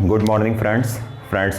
Good morning friends,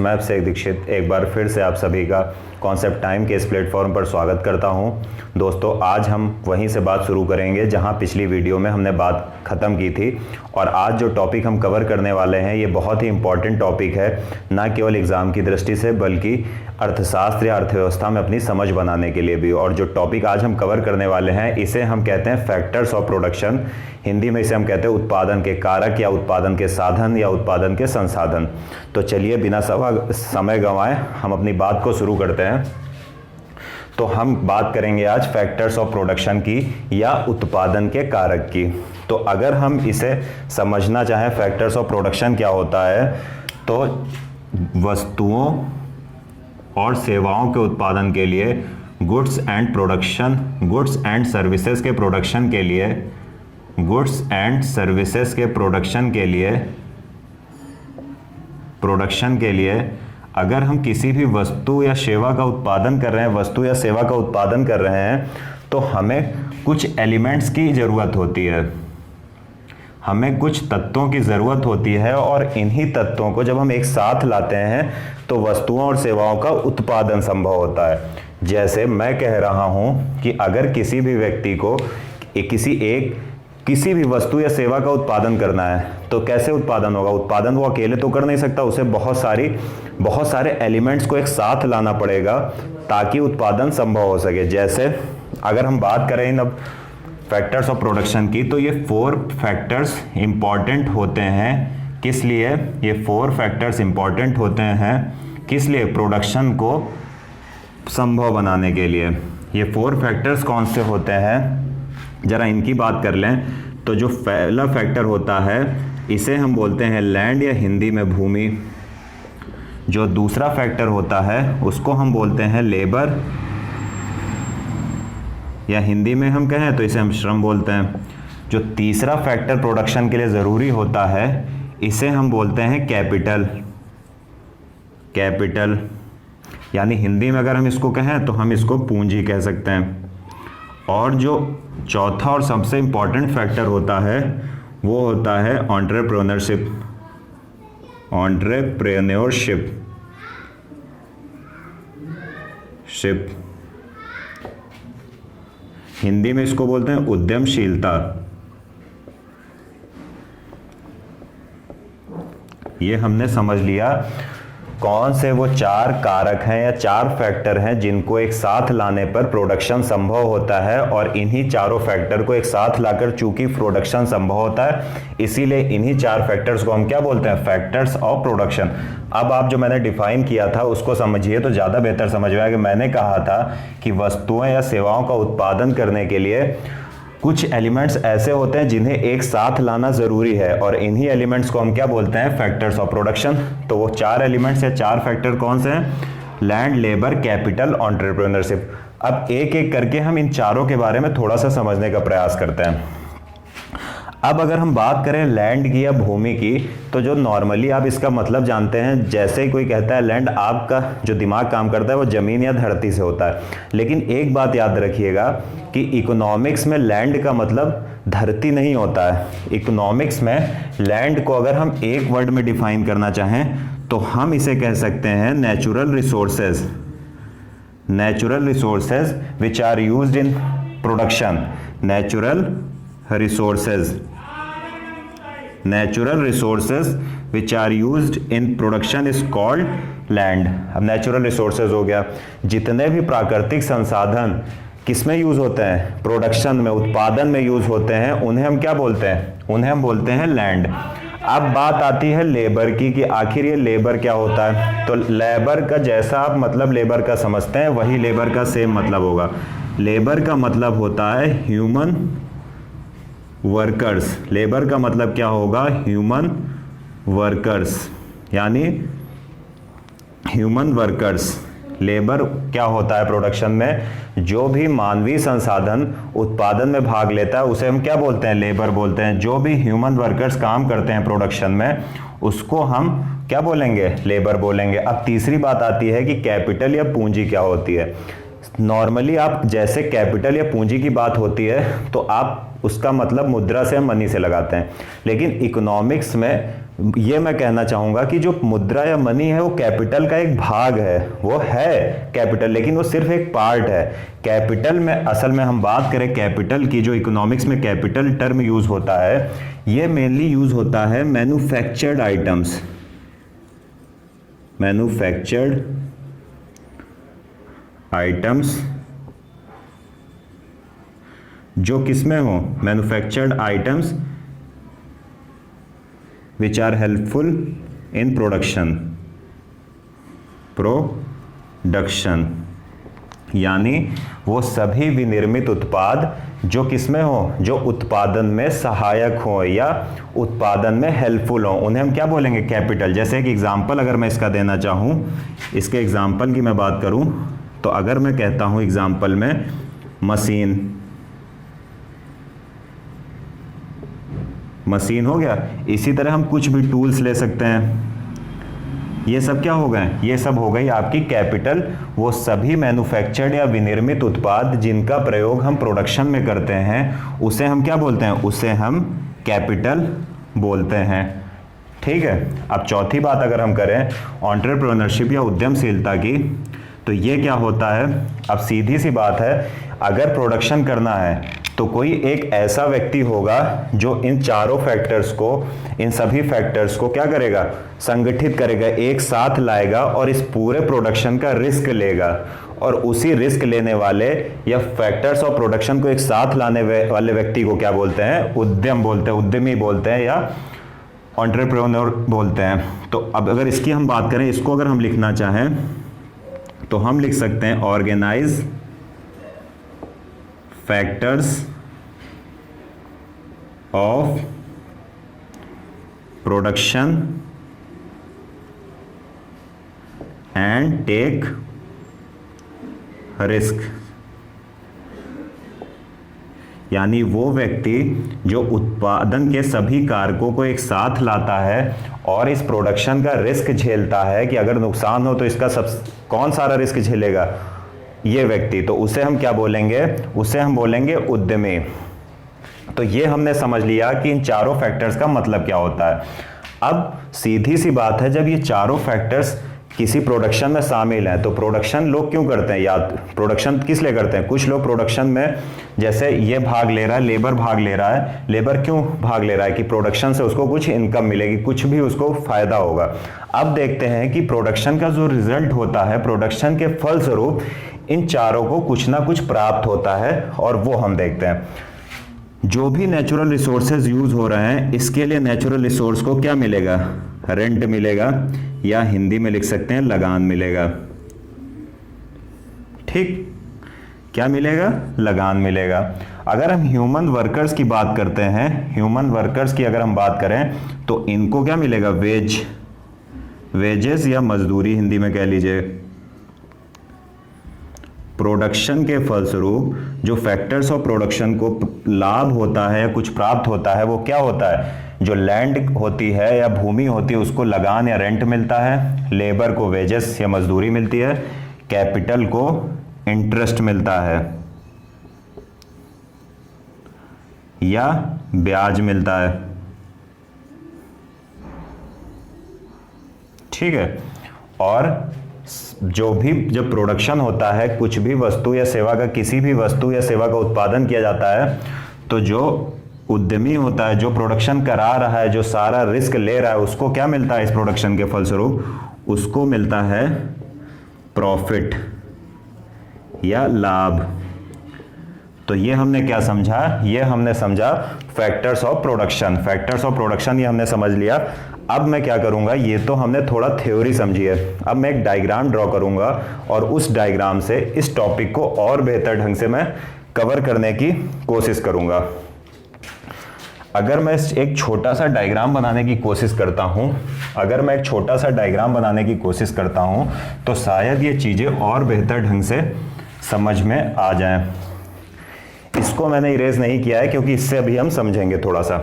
मैं अभिषेक दीक्षित एक बार फिर से आप सभी का कॉन्सेप्ट टाइम के इस प्लेटफॉर्म पर स्वागत करता हूं। दोस्तों, आज हम वहीं से बात शुरू करेंगे जहां पिछली वीडियो में हमने बात ख़त्म की थी। और आज जो टॉपिक हम कवर करने वाले हैं ये बहुत ही इंपॉर्टेंट टॉपिक है, ना केवल एग्ज़ाम की दृष्टि से बल्कि अर्थशास्त्र या अर्थव्यवस्था में अपनी समझ बनाने के लिए भी। और जो टॉपिक आज हम कवर करने वाले हैं इसे हम कहते हैं फैक्टर्स ऑफ प्रोडक्शन। हिंदी में इसे हम कहते हैं उत्पादन के कारक या उत्पादन के साधन या उत्पादन के संसाधन। तो चलिए बिना समय गंवाए हम अपनी बात को शुरू करते हैं। तो हम बात करेंगे आज फैक्टर्स ऑफ प्रोडक्शन की या उत्पादन के कारक की। तो अगर हम इसे समझना चाहें फैक्टर्स ऑफ प्रोडक्शन क्या होता है, तो वस्तुओं और सेवाओं के उत्पादन के लिए गुड्स एंड सर्विसेज के प्रोडक्शन के लिए अगर हम किसी भी वस्तु या सेवा का उत्पादन कर रहे हैं तो हमें कुछ एलिमेंट्स की ज़रूरत होती है, हमें कुछ तत्वों की ज़रूरत होती है। और इन्हीं तत्वों को जब हम एक साथ लाते हैं तो वस्तुओं और सेवाओं का उत्पादन संभव होता है। जैसे मैं कह रहा हूँ कि अगर किसी भी व्यक्ति को किसी भी वस्तु या सेवा का उत्पादन करना है तो कैसे उत्पादन होगा? उत्पादन वो अकेले तो कर नहीं सकता, उसे बहुत सारे एलिमेंट्स को एक साथ लाना पड़ेगा ताकि उत्पादन संभव हो सके। जैसे अगर हम बात करें अब फैक्टर्स ऑफ प्रोडक्शन की, तो ये 4 फैक्टर्स इंपॉर्टेंट होते हैं। किस लिए ये 4 फैक्टर्स इंपॉर्टेंट होते हैं? किस लिए? प्रोडक्शन को संभव बनाने के लिए। ये 4 फैक्टर्स कौन से होते हैं, जरा इनकी बात कर लें। तो जो पहला फैक्टर होता है इसे हम बोलते हैं लैंड या हिंदी में भूमि। जो दूसरा फैक्टर होता है उसको हम बोलते हैं लेबर या हिंदी में हम कहें तो इसे हम श्रम बोलते हैं। जो तीसरा फैक्टर प्रोडक्शन के लिए ज़रूरी होता है इसे हम बोलते हैं कैपिटल यानी हिंदी में अगर हम इसको कहें तो हम इसको पूंजी कह सकते हैं। और जो चौथा और सबसे इम्पॉर्टेंट फैक्टर होता है वो होता है एंटरप्रेन्योरशिप। हिंदी में इसको बोलते हैं उद्यमशीलता। ये हमने समझ लिया कौन से वो 4 कारक हैं या 4 फैक्टर हैं जिनको एक साथ लाने पर प्रोडक्शन संभव होता है। और इन्हीं चारों फैक्टर को एक साथ लाकर चूंकि प्रोडक्शन संभव होता है, इसीलिए इन्हीं 4 फैक्टर्स को हम क्या बोलते हैं? Factors of production. अब आप जो मैंने डिफाइन किया था उसको समझिए तो ज़्यादा बेहतर समझ में आएगा। मैंने कहा था कि वस्तुएं या सेवाओं का उत्पादन करने के लिए कुछ एलिमेंट्स ऐसे होते हैं जिन्हें एक साथ लाना ज़रूरी है, और इन्हीं एलिमेंट्स को हम क्या बोलते हैं? Factors of production. तो वो 4 एलिमेंट्स या 4 फैक्टर कौन से हैं? Land, labour, capital, entrepreneurship. अब एक एक करके हम इन चारों के बारे में थोड़ा सा समझने का प्रयास करते हैं। अब अगर हम बात करें लैंड की या भूमि की, तो जो नॉर्मली आप इसका मतलब जानते हैं, जैसे ही कोई कहता है लैंड, आपका जो दिमाग काम करता है वो ज़मीन या धरती से होता है। लेकिन एक बात याद रखिएगा कि इकोनॉमिक्स में लैंड का मतलब धरती नहीं होता है। इकोनॉमिक्स में लैंड को अगर हम एक वर्ड में डिफाइन करना चाहें तो हम इसे कह सकते हैं natural resources which are used in production. Natural resources which are used in production is called land। अब नेचुरल रिसोर्सेज हो गया, जितने भी प्राकृतिक संसाधन किसमें यूज होते हैं? प्रोडक्शन में, उत्पादन में यूज होते हैं, उन्हें हम क्या बोलते हैं? उन्हें हम बोलते हैं लैंड। अब बात आती है लेबर की कि आखिर ये लेबर क्या होता है। तो लेबर का जैसा आप मतलब लेबर का समझते हैं वही लेबर का सेम मतलब होगा। लेबर का मतलब होता है ह्यूमन वर्कर्स। लेबर का मतलब क्या होगा? ह्यूमन वर्कर्स, यानी ह्यूमन वर्कर्स। लेबर क्या होता है प्रोडक्शन में? जो भी मानवीय संसाधन उत्पादन में भाग लेता है उसे हम क्या बोलते हैं? लेबर बोलते हैं। जो भी ह्यूमन वर्कर्स काम करते हैं प्रोडक्शन में उसको हम क्या बोलेंगे? लेबर बोलेंगे। अब तीसरी बात आती है कि कैपिटल या पूंजी क्या होती है। नॉर्मली आप जैसे कैपिटल या पूंजी की बात होती है तो आप उसका मतलब मुद्रा से, मनी से लगाते हैं। लेकिन इकोनॉमिक्स में ये मैं कहना चाहूँगा कि जो मुद्रा या मनी है वो कैपिटल का एक भाग है, वो है कैपिटल, लेकिन वो सिर्फ एक पार्ट है। कैपिटल में असल में हम बात करें कैपिटल की, जो इकोनॉमिक्स में कैपिटल टर्म यूज होता है, ये मेनली यूज होता है मैन्युफैक्चर्ड आइटम्स, मैन्युफैक्चर्ड आइटम्स जो किसमें हो, manufactured items which are helpful in production, यानी वो सभी विनिर्मित उत्पाद जो किसमें हो, जो उत्पादन में सहायक हो या उत्पादन में हेल्पफुल हो, उन्हें हम क्या बोलेंगे, कैपिटल। जैसे एक एग्जांपल अगर मैं इसका देना चाहूँ, इसके एग्जांपल की मैं बात करूँ, तो अगर मैं कहता हूँ एग्जांपल में मशीन हो गया, इसी तरह हम कुछ भी टूल्स ले सकते हैं, ये सब क्या हो गए, ये सब हो गई आपकी कैपिटल। वो सभी मैन्युफैक्चर्ड या विनिर्मित उत्पाद जिनका प्रयोग हम प्रोडक्शन में करते हैं उसे हम क्या बोलते हैं, उसे हम कैपिटल बोलते हैं। ठीक है। अब चौथी बात अगर हम करें एंटरप्रेन्योरशिप या उद्यमशीलता की, तो ये क्या होता है, अब सीधी सी बात है, अगर प्रोडक्शन करना है तो कोई एक ऐसा व्यक्ति होगा जो इन चारों फैक्टर्स को, इन सभी फैक्टर्स को क्या करेगा, संगठित करेगा, एक साथ लाएगा और इस पूरे प्रोडक्शन का रिस्क लेगा। और उसी रिस्क लेने वाले या फैक्टर्स ऑफ प्रोडक्शन को एक साथ लाने वाले व्यक्ति को क्या बोलते हैं, उद्यम बोलते हैं, उद्यमी बोलते हैं या एंटरप्रेन्योर बोलते हैं। तो अब अगर इसकी हम बात करें, इसको अगर हम लिखना चाहें तो हम लिख सकते हैं organise factors of production and take risk, यानी वो व्यक्ति जो उत्पादन के सभी कारकों को एक साथ लाता है और इस प्रोडक्शन का रिस्क झेलता है कि अगर नुकसान हो तो इसका कौन सारा रिस्क झेलेगा, ये व्यक्ति, तो उसे हम क्या बोलेंगे, उसे हम बोलेंगे उद्यमी। तो ये हमने समझ लिया कि इन चारों फैक्टर्स का मतलब क्या होता है। अब सीधी सी बात है, जब ये चारों फैक्टर्स किसी प्रोडक्शन में शामिल हैं तो प्रोडक्शन लोग क्यों करते हैं, या प्रोडक्शन किस लिए करते हैं, कुछ लोग प्रोडक्शन में, जैसे ये भाग ले रहा है, लेबर भाग ले रहा है, लेबर क्यों भाग ले रहा है कि प्रोडक्शन से उसको कुछ इनकम मिलेगी, कुछ भी उसको फायदा होगा। अब देखते हैं कि प्रोडक्शन का जो रिजल्ट होता है, प्रोडक्शन के फलस्वरूप इन चारों को कुछ ना कुछ प्राप्त होता है, और वो हम देखते हैं। जो भी नेचुरल रिसोर्सेज यूज हो रहे हैं, इसके लिए नेचुरल रिसोर्स को क्या मिलेगा, रेंट मिलेगा, या हिंदी में लिख सकते हैं लगान मिलेगा। ठीक, क्या मिलेगा, लगान मिलेगा। अगर हम ह्यूमन वर्कर्स की बात करते हैं, ह्यूमन वर्कर्स की अगर हम बात करें तो इनको क्या मिलेगा, वेजेस या मजदूरी हिंदी में कह लीजिए। प्रोडक्शन के फलस्वरूप जो फैक्टर्स ऑफ प्रोडक्शन को लाभ होता है या कुछ प्राप्त होता है, वो क्या होता है, जो लैंड होती है या भूमि होती है उसको लगान या रेंट मिलता है, लेबर को वेजेस या मजदूरी मिलती है, कैपिटल को इंटरेस्ट मिलता है या ब्याज मिलता है। ठीक है। और जब प्रोडक्शन होता है, कुछ भी वस्तु या सेवा का, किसी भी वस्तु या सेवा का उत्पादन किया जाता है, तो जो उद्यमी होता है, जो प्रोडक्शन करा रहा है, जो सारा रिस्क ले रहा है, उसको क्या मिलता है इस प्रोडक्शन के फलस्वरूप, उसको मिलता है प्रॉफिट या लाभ। तो ये हमने क्या समझा, ये हमने समझा factors of production. Factors of production ये हमने समझ लिया। अब मैं क्या करूंगा, ये तो हमने थोड़ा थ्योरी समझी है, अब मैं एक डायग्राम ड्रॉ करूंगा और उस डायग्राम से इस टॉपिक को और बेहतर ढंग से मैं कवर करने की कोशिश करूंगा। अगर मैं एक छोटा सा डायग्राम बनाने की कोशिश करता हूं, तो शायद ये चीजें और बेहतर ढंग से समझ में आ जाएं। इसको मैंने इरेज नहीं किया है क्योंकि इससे अभी हम समझेंगे थोड़ा सा।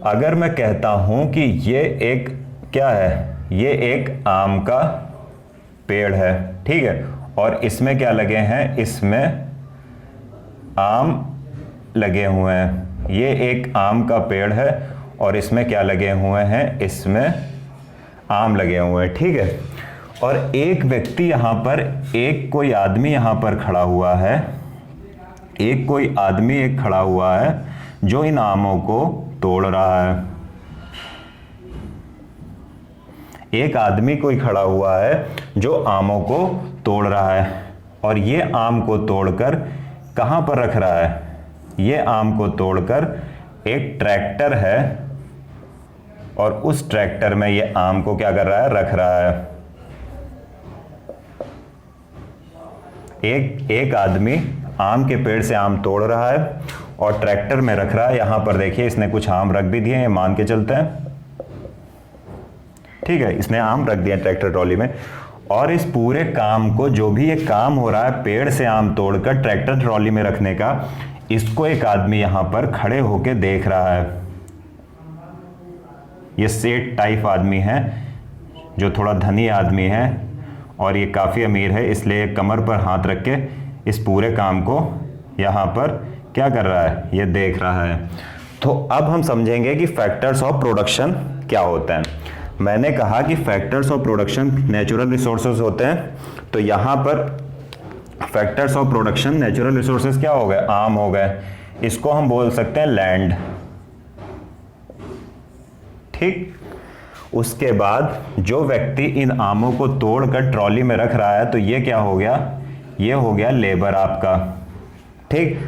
अगर मैं कहता हूं कि ये एक क्या है, ये एक आम का पेड़ है, ठीक है, और इसमें क्या लगे हैं, इसमें आम लगे हुए हैं। ये एक आम का पेड़ है और इसमें क्या लगे हुए हैं, इसमें आम लगे हुए हैं, ठीक है। और एक व्यक्ति यहाँ पर, एक कोई आदमी यहाँ पर खड़ा हुआ है, एक कोई आदमी एक खड़ा हुआ है जो इन आमों को तोड़ रहा है। एक आदमी कोई खड़ा हुआ है जो आमों को तोड़ रहा है और ये आम को तोड़कर कहाँ पर रख रहा है, ये आम को तोड़कर एक ट्रैक्टर है और उस ट्रैक्टर में ये आम को क्या कर रहा है, रख रहा है। एक आदमी आम के पेड़ से आम तोड़ रहा है और ट्रैक्टर में रख रहा है। यहां पर देखिए इसने कुछ आम रख भी दिए, ये मान के चलते हैं, ठीक है, इसने आम रख दिया ट्रैक्टर ट्रॉली में। और इस पूरे काम को, जो भी ये काम हो रहा है पेड़ से आम तोड़कर ट्रैक्टर ट्रॉली में रखने का, इसको एक आदमी यहां पर खड़े होकर देख रहा है। ये सेठ टाइप आदमी है जो थोड़ा धनी आदमी है और ये काफ़ी अमीर है, इसलिए कमर पर हाथ रख के इस पूरे काम को यहाँ पर क्या कर रहा है, ये देख रहा है। तो अब हम समझेंगे कि फैक्टर्स ऑफ प्रोडक्शन क्या होते हैं। मैंने कहा कि factors of production natural resources होते हैं, तो यहाँ पर factors of production natural resources क्या हो गए, आम हो गए, इसको हम बोल सकते हैं लैंड, ठीक। उसके बाद जो व्यक्ति इन आमों को तोड़कर ट्रॉली में रख रहा है, तो ये क्या हो गया, ये हो गया लेबर आपका, ठीक।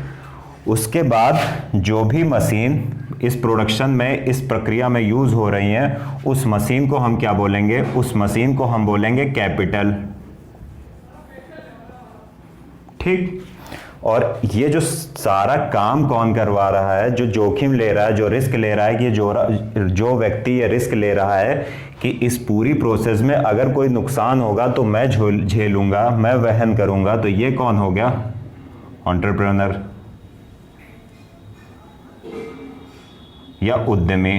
उसके बाद जो भी मशीन इस प्रोडक्शन में, इस प्रक्रिया में यूज हो रही हैं, उस मशीन को हम क्या बोलेंगे, उस मशीन को हम बोलेंगे कैपिटल, ठीक। और ये जो सारा काम कौन करवा रहा है, जो जोखिम ले रहा है, जो रिस्क ले रहा है, कि जो व्यक्ति ये रिस्क ले रहा है कि इस पूरी प्रोसेस में अगर कोई नुकसान होगा तो मैं झेलूंगा, मैं वहन करूंगा, तो ये कौन हो गया, एंटरप्रेन्योर या उद्यमी,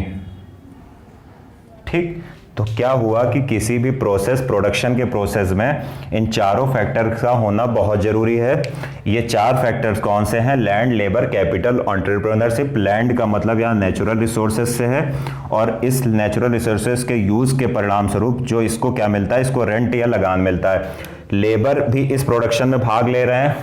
ठीक। तो क्या हुआ कि किसी भी प्रोसेस, प्रोडक्शन के प्रोसेस में इन चारों फैक्टर्स का होना बहुत जरूरी है। ये चार फैक्टर्स कौन से हैं, land, labour, capital, entrepreneurship. Land का मतलब यहाँ नेचुरल रिसोर्सेज से है और इस नेचुरल रिसोर्सेज के यूज के परिणाम स्वरूप जो इसको क्या मिलता है, इसको रेंट या लगान मिलता है। लेबर भी इस प्रोडक्शन में भाग ले रहे हैं,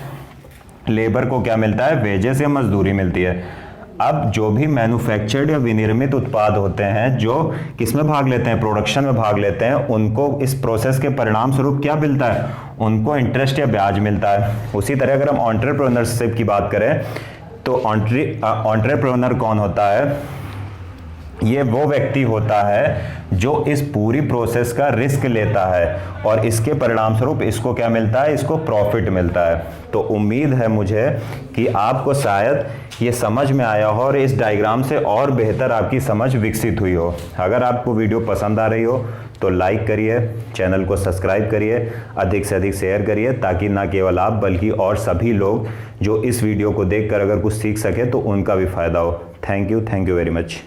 लेबर को क्या मिलता है, वेजेस या मजदूरी मिलती है। अब जो भी मैन्युफैक्चर्ड या विनिर्मित उत्पाद होते हैं जो किसमें भाग लेते हैं, प्रोडक्शन में भाग लेते हैं, उनको इस प्रोसेस के परिणाम स्वरूप क्या मिलता है, उनको इंटरेस्ट या ब्याज मिलता है। उसी तरह अगर हम एंटरप्रेन्योरशिप की बात करें तो एंटरप्रेन्योर कौन होता है, ये वो व्यक्ति होता है जो इस पूरी प्रोसेस का रिस्क लेता है और इसके परिणाम स्वरूप इसको क्या मिलता है, इसको प्रॉफिट मिलता है। तो उम्मीद है मुझे कि आपको शायद ये समझ में आया हो और इस डायग्राम से और बेहतर आपकी समझ विकसित हुई हो। अगर आपको वीडियो पसंद आ रही हो तो लाइक करिए, चैनल को सब्सक्राइब करिए, अधिक से अधिक शेयर करिए, ताकि ना केवल आप बल्कि और सभी लोग जो इस वीडियो को देखकर अगर कुछ सीख सके तो उनका भी फायदा हो। Thank you very much.